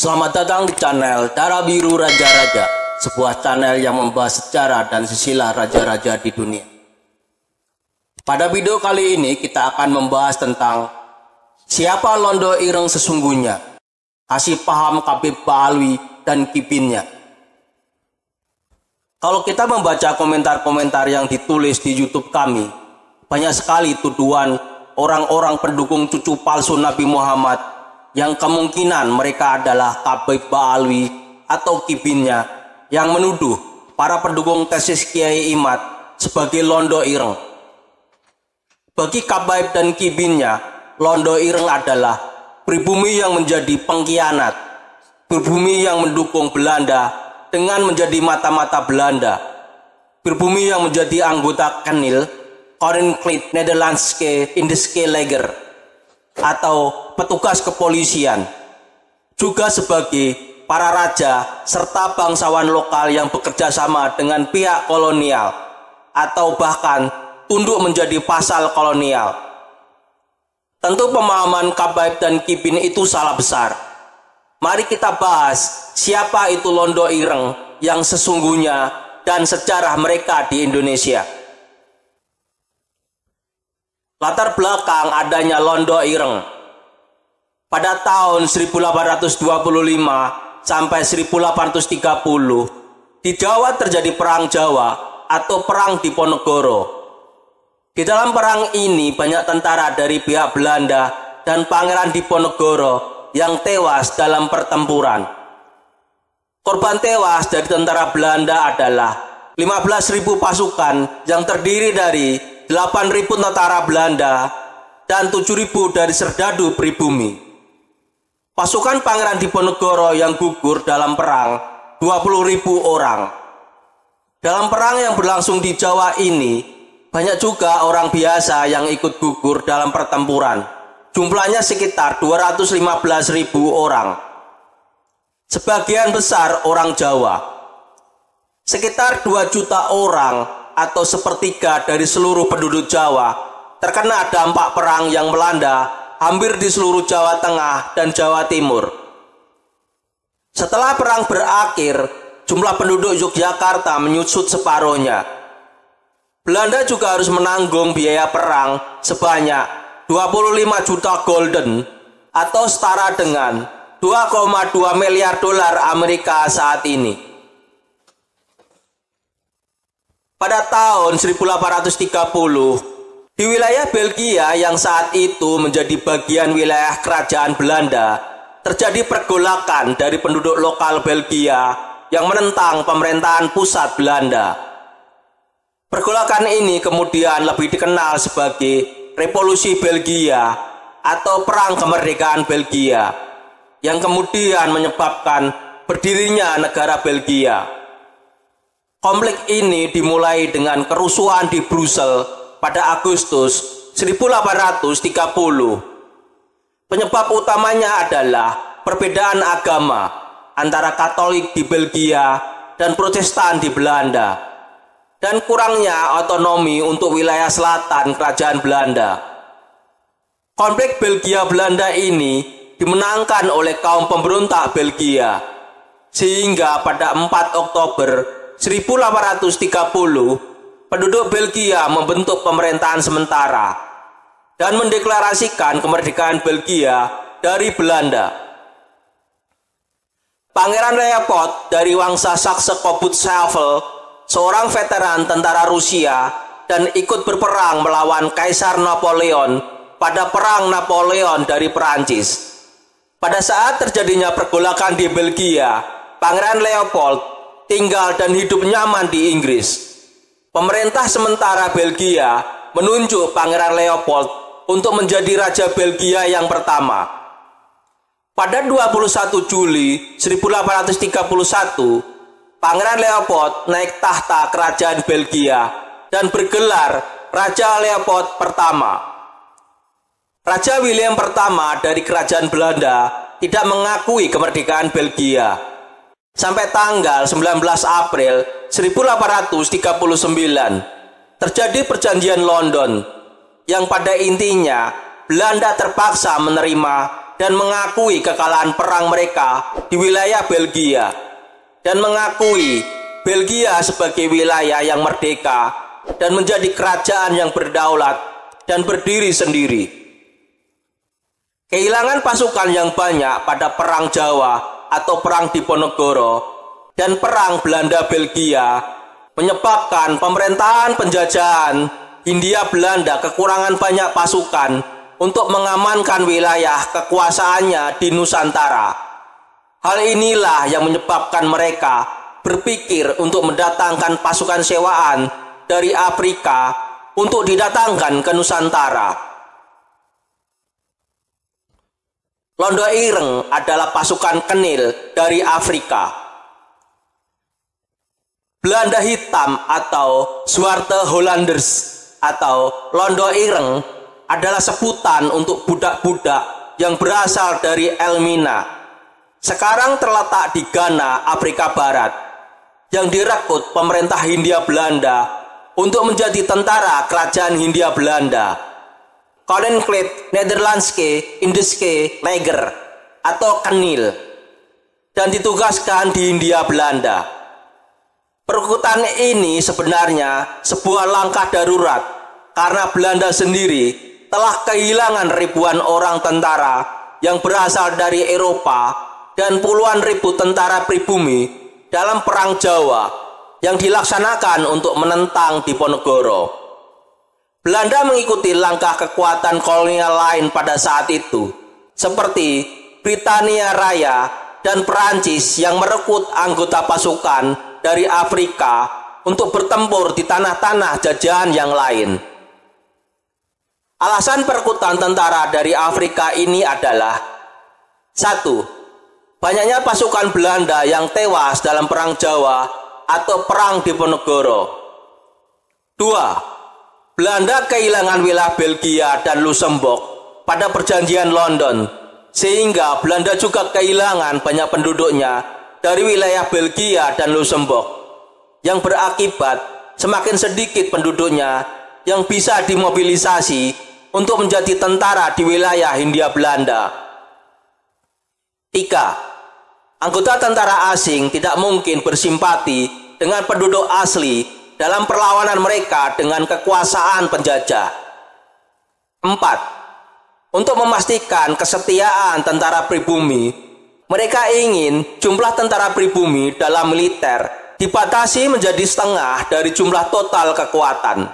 Selamat datang di channel Darah Biru Raja-Raja, sebuah channel yang membahas sejarah dan silsilah raja-raja di dunia. Pada video kali ini kita akan membahas tentang siapa Londo Ireng sesungguhnya, kasih paham Khabib Ba'alwi dan kibinnya. Kalau kita membaca komentar-komentar yang ditulis di YouTube kami, banyak sekali tuduhan orang-orang pendukung cucu palsu Nabi Muhammad yang kemungkinan mereka adalah Khabib Ba'alwi atau kibinnya, yang menuduh para pendukung tesis Kiai Imad sebagai Londo Ireng. Bagi Khabib dan kibinnya, Londo Ireng adalah pribumi yang menjadi pengkhianat, pribumi yang mendukung Belanda dengan menjadi mata-mata Belanda, pribumi yang menjadi anggota Kenil, Koninklijke Nederlandse Indische Leger, atau petugas kepolisian, juga sebagai para raja serta bangsawan lokal yang bekerja sama dengan pihak kolonial, atau bahkan tunduk menjadi pasal kolonial. Tentu pemahaman Khabib dan kibin itu salah besar. Mari kita bahas siapa itu Londo Ireng yang sesungguhnya dan sejarah mereka di Indonesia. Latar belakang adanya Londo Ireng. Pada tahun 1825 sampai 1830, di Jawa terjadi Perang Jawa atau Perang Diponegoro. Di dalam perang ini banyak tentara dari pihak Belanda dan Pangeran Diponegoro yang tewas dalam pertempuran. Korban tewas dari tentara Belanda adalah 15.000 pasukan yang terdiri dari 8.000 tentara Belanda dan 7.000 dari serdadu pribumi. Pasukan Pangeran Diponegoro yang gugur dalam perang 20.000 orang. Dalam perang yang berlangsung di Jawa ini, banyak juga orang biasa yang ikut gugur dalam pertempuran. Jumlahnya sekitar 215.000 orang. Sebagian besar orang Jawa. Sekitar 2 juta orang atau sepertiga dari seluruh penduduk Jawa terkena dampak perang yang melanda hampir di seluruh Jawa Tengah dan Jawa Timur. Setelah perang berakhir, jumlah penduduk Yogyakarta menyusut separuhnya. Belanda juga harus menanggung biaya perang sebanyak 25 juta gulden atau setara dengan 2,2 miliar dolar Amerika saat ini. Pada tahun 1830, di wilayah Belgia yang saat itu menjadi bagian wilayah kerajaan Belanda, terjadi pergolakan dari penduduk lokal Belgia yang menentang pemerintahan pusat Belanda. Pergolakan ini kemudian lebih dikenal sebagai Revolusi Belgia atau Perang Kemerdekaan Belgia, yang kemudian menyebabkan berdirinya negara Belgia. Konflik ini dimulai dengan kerusuhan di Brussel pada Agustus 1830. Penyebab utamanya adalah perbedaan agama antara Katolik di Belgia dan Protestan di Belanda, dan kurangnya otonomi untuk wilayah selatan kerajaan Belanda. Konflik Belgia-Belanda ini dimenangkan oleh kaum pemberontak Belgia, sehingga pada 4 Oktober 1830, penduduk Belgia membentuk pemerintahan sementara dan mendeklarasikan kemerdekaan Belgia dari Belanda. Pangeran Leopold dari Wangsa Saxe-Coburg-Saalfeld, seorang veteran tentara Rusia dan ikut berperang melawan Kaisar Napoleon pada Perang Napoleon dari Perancis. Pada saat terjadinya pergolakan di Belgia, Pangeran Leopold tinggal dan hidup nyaman di Inggris. Pemerintah sementara Belgia menunjuk Pangeran Leopold untuk menjadi Raja Belgia yang pertama. Pada 21 Juli 1831, Pangeran Leopold naik tahta kerajaan Belgia dan bergelar Raja Leopold Pertama. Raja William Pertama dari kerajaan Belanda tidak mengakui kemerdekaan Belgia. Sampai tanggal 19 April 1839, terjadi perjanjian London, yang pada intinya Belanda terpaksa menerima dan mengakui kekalahan perang mereka di wilayah Belgia dan mengakui Belgia sebagai wilayah yang merdeka dan menjadi kerajaan yang berdaulat dan berdiri sendiri. Kehilangan pasukan yang banyak pada Perang Jawa atau Perang Diponegoro dan Perang Belanda-Belgia menyebabkan pemerintahan penjajahan Hindia Belanda kekurangan banyak pasukan untuk mengamankan wilayah kekuasaannya di Nusantara. Hal inilah yang menyebabkan mereka berpikir untuk mendatangkan pasukan sewaan dari Afrika untuk didatangkan ke Nusantara. Londo Ireng adalah pasukan Kenil dari Afrika. Belanda Hitam atau Zwarte Hollanders atau Londo Ireng adalah sebutan untuk budak-budak yang berasal dari Elmina. Sekarang terletak di Ghana, Afrika Barat, yang direkrut pemerintah Hindia Belanda untuk menjadi tentara kerajaan Hindia Belanda. Koninklijke Nederlandse Indische Leger atau Kenil, dan ditugaskan di Hindia Belanda. Perekrutan ini sebenarnya sebuah langkah darurat karena Belanda sendiri telah kehilangan ribuan orang tentara yang berasal dari Eropa dan puluhan ribu tentara pribumi dalam Perang Jawa yang dilaksanakan untuk menentang Diponegoro. Belanda mengikuti langkah kekuatan kolonial lain pada saat itu, seperti Britania Raya dan Perancis yang merekrut anggota pasukan dari Afrika untuk bertempur di tanah-tanah jajahan yang lain. Alasan perekrutan tentara dari Afrika ini adalah: 1. Banyaknya pasukan Belanda yang tewas dalam Perang Jawa atau Perang Diponegoro. 2. Belanda kehilangan wilayah Belgia dan Luxembourg pada perjanjian London, sehingga Belanda juga kehilangan banyak penduduknya dari wilayah Belgia dan Luxembourg, yang berakibat semakin sedikit penduduknya yang bisa dimobilisasi untuk menjadi tentara di wilayah Hindia Belanda. 3. Anggota tentara asing tidak mungkin bersimpati dengan penduduk asli dalam perlawanan mereka dengan kekuasaan penjajah. 4. Untuk memastikan kesetiaan tentara pribumi, mereka ingin jumlah tentara pribumi dalam militer dibatasi menjadi setengah dari jumlah total kekuatan.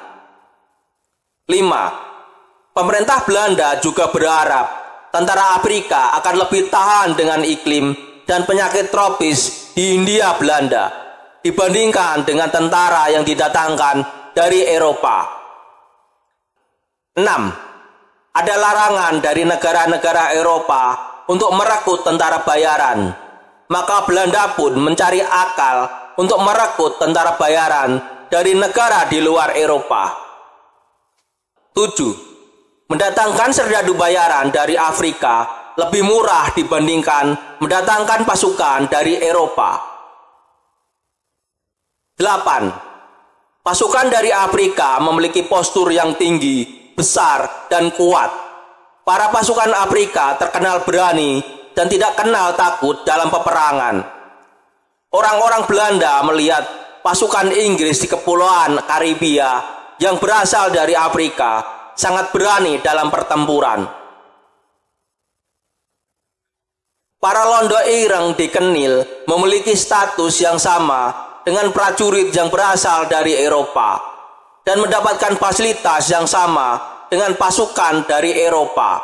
5. Pemerintah Belanda juga berharap tentara Afrika akan lebih tahan dengan iklim dan penyakit tropis di Hindia Belanda dibandingkan dengan tentara yang didatangkan dari Eropa. 6. Ada larangan dari negara-negara Eropa untuk merekrut tentara bayaran, maka Belanda pun mencari akal untuk merekrut tentara bayaran dari negara di luar Eropa. 7. Mendatangkan serdadu bayaran dari Afrika lebih murah dibandingkan mendatangkan pasukan dari Eropa. 8. Pasukan dari Afrika memiliki postur yang tinggi, besar, dan kuat. Para pasukan Afrika terkenal berani dan tidak kenal takut dalam peperangan. Orang-orang Belanda melihat pasukan Inggris di Kepulauan Karibia yang berasal dari Afrika sangat berani dalam pertempuran. Para Londo Ireng di Kenil memiliki status yang sama dengan prajurit yang berasal dari Eropa dan mendapatkan fasilitas yang sama dengan pasukan dari Eropa.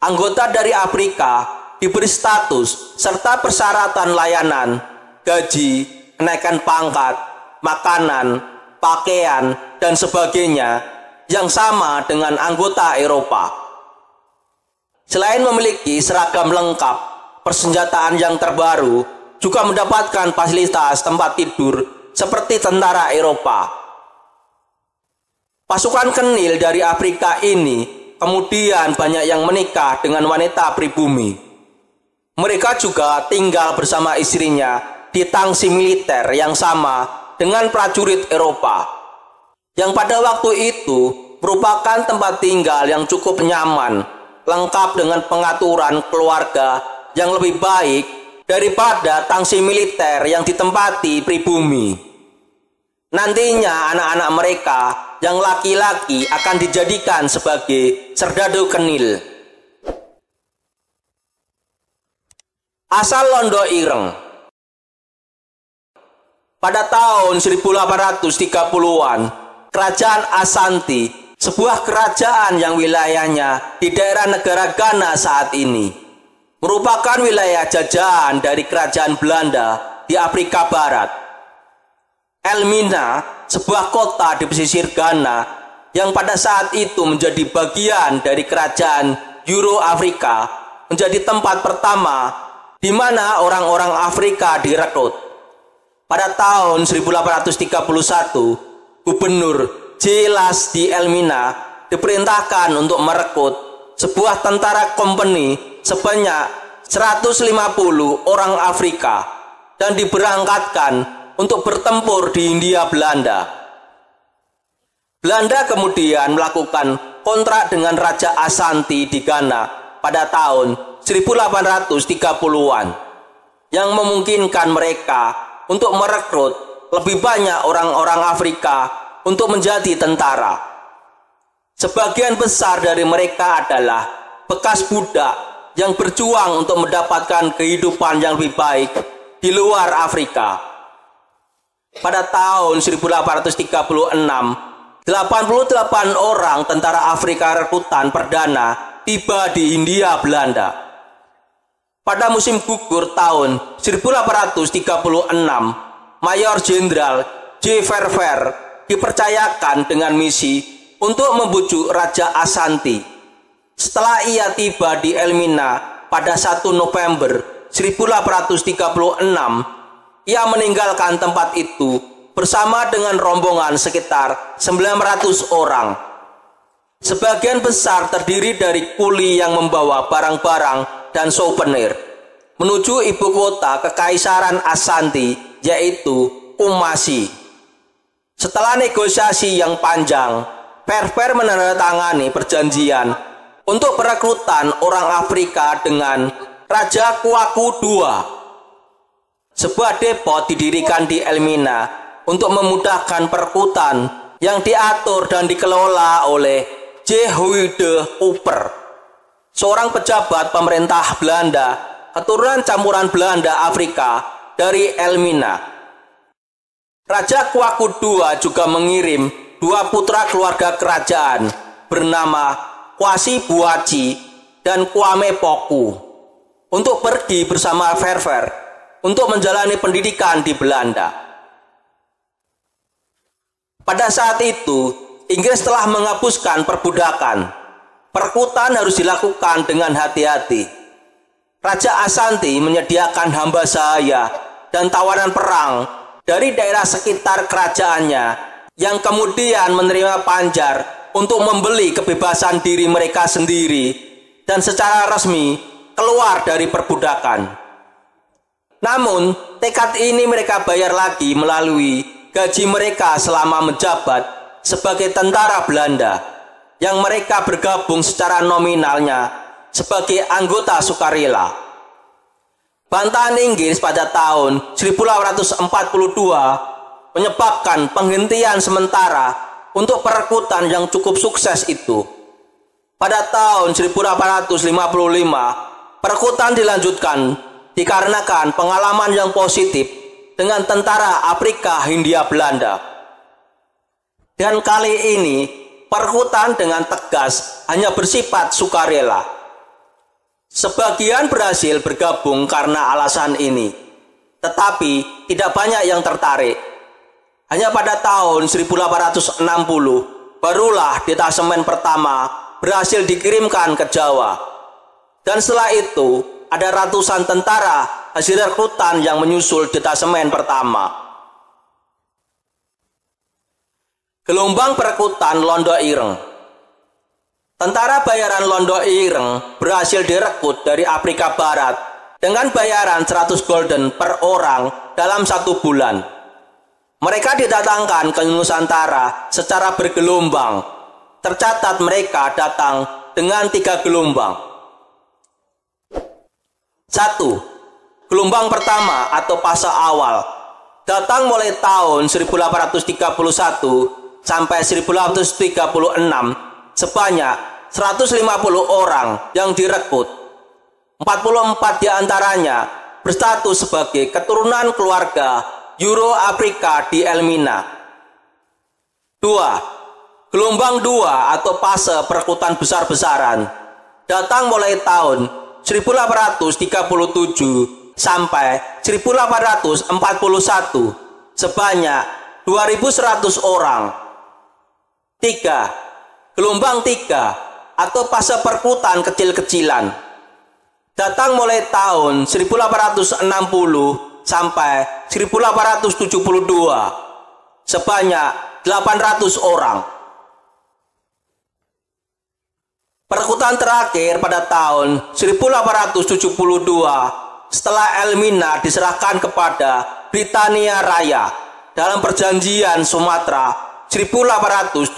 Anggota dari Afrika diberi status serta persyaratan layanan, gaji, kenaikan pangkat, makanan, pakaian, dan sebagainya yang sama dengan anggota Eropa. Selain memiliki seragam lengkap, persenjataan yang terbaru, juga mendapatkan fasilitas tempat tidur seperti tentara Eropa. Pasukan Kenil dari Afrika ini kemudian banyak yang menikah dengan wanita pribumi. Mereka juga tinggal bersama istrinya di tangsi militer yang sama dengan prajurit Eropa, yang pada waktu itu merupakan tempat tinggal yang cukup nyaman, lengkap dengan pengaturan keluarga yang lebih baik daripada tangsi militer yang ditempati pribumi. Nantinya anak-anak mereka yang laki-laki akan dijadikan sebagai serdadu kenil. Asal Londo Ireng. Pada tahun 1830-an, Kerajaan Ashanti, sebuah kerajaan yang wilayahnya di daerah negara Ghana saat ini, merupakan wilayah jajahan dari Kerajaan Belanda di Afrika Barat. Elmina, sebuah kota di pesisir Ghana yang pada saat itu menjadi bagian dari Kerajaan Euro Afrika, menjadi tempat pertama di mana orang-orang Afrika direkrut. Pada tahun 1831, Gubernur J. Las di Elmina diperintahkan untuk merekrut sebuah tentara kompeni sebanyak 150 orang Afrika dan diberangkatkan untuk bertempur di Hindia Belanda. Belanda kemudian melakukan kontrak dengan Raja Ashanti di Ghana pada tahun 1830-an yang memungkinkan mereka untuk merekrut lebih banyak orang-orang Afrika untuk menjadi tentara. Sebagian besar dari mereka adalah bekas budak yang berjuang untuk mendapatkan kehidupan yang lebih baik di luar Afrika. Pada tahun 1836, 88 orang tentara Afrika rekrutan perdana tiba di Hindia Belanda. Pada musim gugur tahun 1836, Mayor Jenderal J. Verver dipercayakan dengan misi untuk membujuk Raja Ashanti. Setelah ia tiba di Elmina pada 1 November 1836, ia meninggalkan tempat itu bersama dengan rombongan sekitar 900 orang. Sebagian besar terdiri dari kuli yang membawa barang-barang dan souvenir menuju ibu kota Kekaisaran Ashanti, yaitu Kumasi. Setelah negosiasi yang panjang, Verver menandatangani perjanjian untuk perekrutan orang Afrika dengan Raja Kwaku II. Sebuah depot didirikan di Elmina untuk memudahkan perekrutan yang diatur dan dikelola oleh J. Huyde Cooper, seorang pejabat pemerintah Belanda, keturunan campuran Belanda Afrika dari Elmina. Raja Kwaku II juga mengirim 2 putra keluarga kerajaan bernama Kwasi Buachi dan Kwame Poku untuk pergi bersama Verver untuk menjalani pendidikan di Belanda. Pada saat itu, Inggris telah menghapuskan perbudakan. Perekrutan harus dilakukan dengan hati-hati. Raja Ashanti menyediakan hamba sahaya dan tawanan perang dari daerah sekitar kerajaannya yang kemudian menerima panjar untuk membeli kebebasan diri mereka sendiri dan secara resmi keluar dari perbudakan. Namun, tekad ini mereka bayar lagi melalui gaji mereka selama menjabat sebagai tentara Belanda, yang mereka bergabung secara nominalnya sebagai anggota sukarela. Bantahan Inggris pada tahun 1842 menyebabkan penghentian sementara untuk perekrutan yang cukup sukses itu. Pada tahun 1855, perekrutan dilanjutkan dikarenakan pengalaman yang positif dengan tentara Afrika Hindia Belanda. Dan kali ini perekrutan dengan tegas hanya bersifat sukarela. Sebagian berhasil bergabung karena alasan ini, tetapi tidak banyak yang tertarik. Hanya pada tahun 1860 barulah detasemen pertama berhasil dikirimkan ke Jawa. Dan setelah itu ada ratusan tentara hasil rekrutan yang menyusul detasemen pertama. Gelombang perekrutan Londo Ireng. Tentara bayaran Londo Ireng berhasil direkrut dari Afrika Barat dengan bayaran 100 gulden per orang dalam 1 bulan. Mereka didatangkan ke Nusantara secara bergelombang. Tercatat mereka datang dengan 3 gelombang. 1. Gelombang pertama atau fase awal datang mulai tahun 1831 sampai 1836 sebanyak 150 orang yang direkrut. 44 diantaranya berstatus sebagai keturunan keluarga Euro-Afrika di Elmina. 2. Gelombang 2 atau fase perekrutan besar-besaran datang mulai tahun 1837 sampai 1841 sebanyak 2.100 orang. 3. Gelombang 3 atau fase perekrutan kecil-kecilan datang mulai tahun 1860 sampai 1872 sebanyak 800 orang. Perekrutan terakhir pada tahun 1872 setelah Elmina diserahkan kepada Britania Raya dalam perjanjian Sumatera 1871.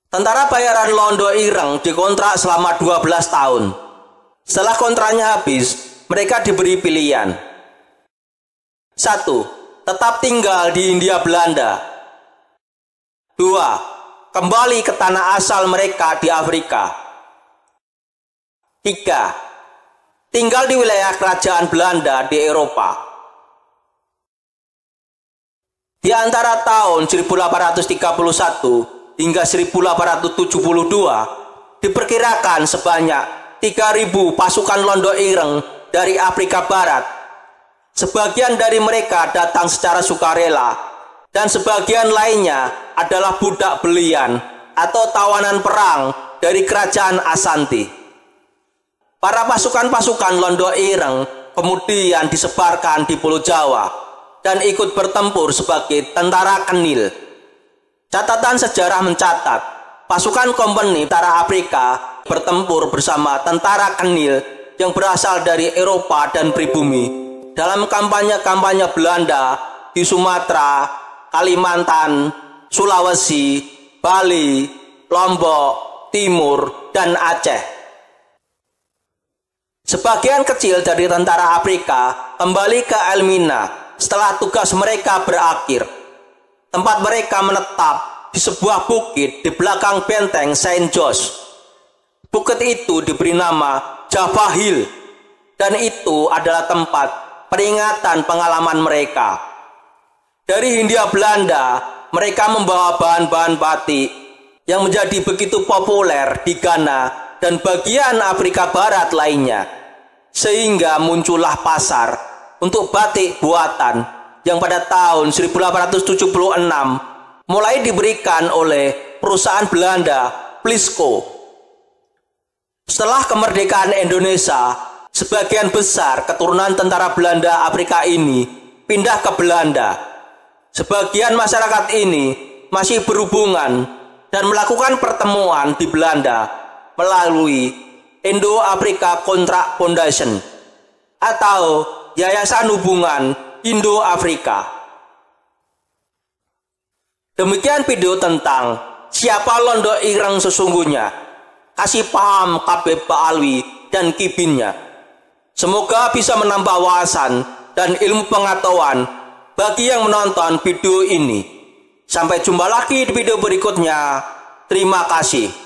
Tentara bayaran Londo Ireng dikontrak selama 12 tahun. Setelah kontraknya habis, mereka diberi pilihan. 1. Tetap tinggal di Hindia Belanda. 2. Kembali ke tanah asal mereka di Afrika. 3. Tinggal di wilayah kerajaan Belanda di Eropa. Di antara tahun 1831 hingga 1872 diperkirakan sebanyak 3.000 pasukan Londo Ireng dari Afrika Barat. Sebagian dari mereka datang secara sukarela dan sebagian lainnya adalah budak belian atau tawanan perang dari kerajaan Ashanti. Para pasukan-pasukan Londo Ireng kemudian disebarkan di Pulau Jawa dan ikut bertempur sebagai tentara Kenil. Catatan sejarah mencatat, pasukan kompeni tentara Afrika bertempur bersama tentara Kenil yang berasal dari Eropa dan pribumi dalam kampanye-kampanye Belanda di Sumatera, Kalimantan, Sulawesi, Bali, Lombok, Timur, dan Aceh. Sebagian kecil dari tentara Afrika kembali ke Elmina setelah tugas mereka berakhir. Tempat mereka menetap di sebuah bukit di belakang benteng Saint George. Bukit itu diberi nama Java Hill, dan itu adalah tempat peringatan pengalaman mereka. Dari Hindia Belanda, mereka membawa bahan-bahan batik yang menjadi begitu populer di Ghana dan bagian Afrika Barat lainnya, sehingga muncullah pasar untuk batik buatan yang pada tahun 1876 mulai diberikan oleh perusahaan Belanda Plisco. Setelah kemerdekaan Indonesia, sebagian besar keturunan tentara Belanda Afrika ini pindah ke Belanda. Sebagian masyarakat ini masih berhubungan dan melakukan pertemuan di Belanda melalui Indo-Africa Contract Foundation atau Yayasan Hubungan Indo-Afrika. Demikian video tentang siapa Londo Ireng sesungguhnya. Kasih paham Habib Ba'alwi dan kibinnya. Semoga bisa menambah wawasan dan ilmu pengetahuan bagi yang menonton video ini. Sampai jumpa lagi di video berikutnya. Terima kasih.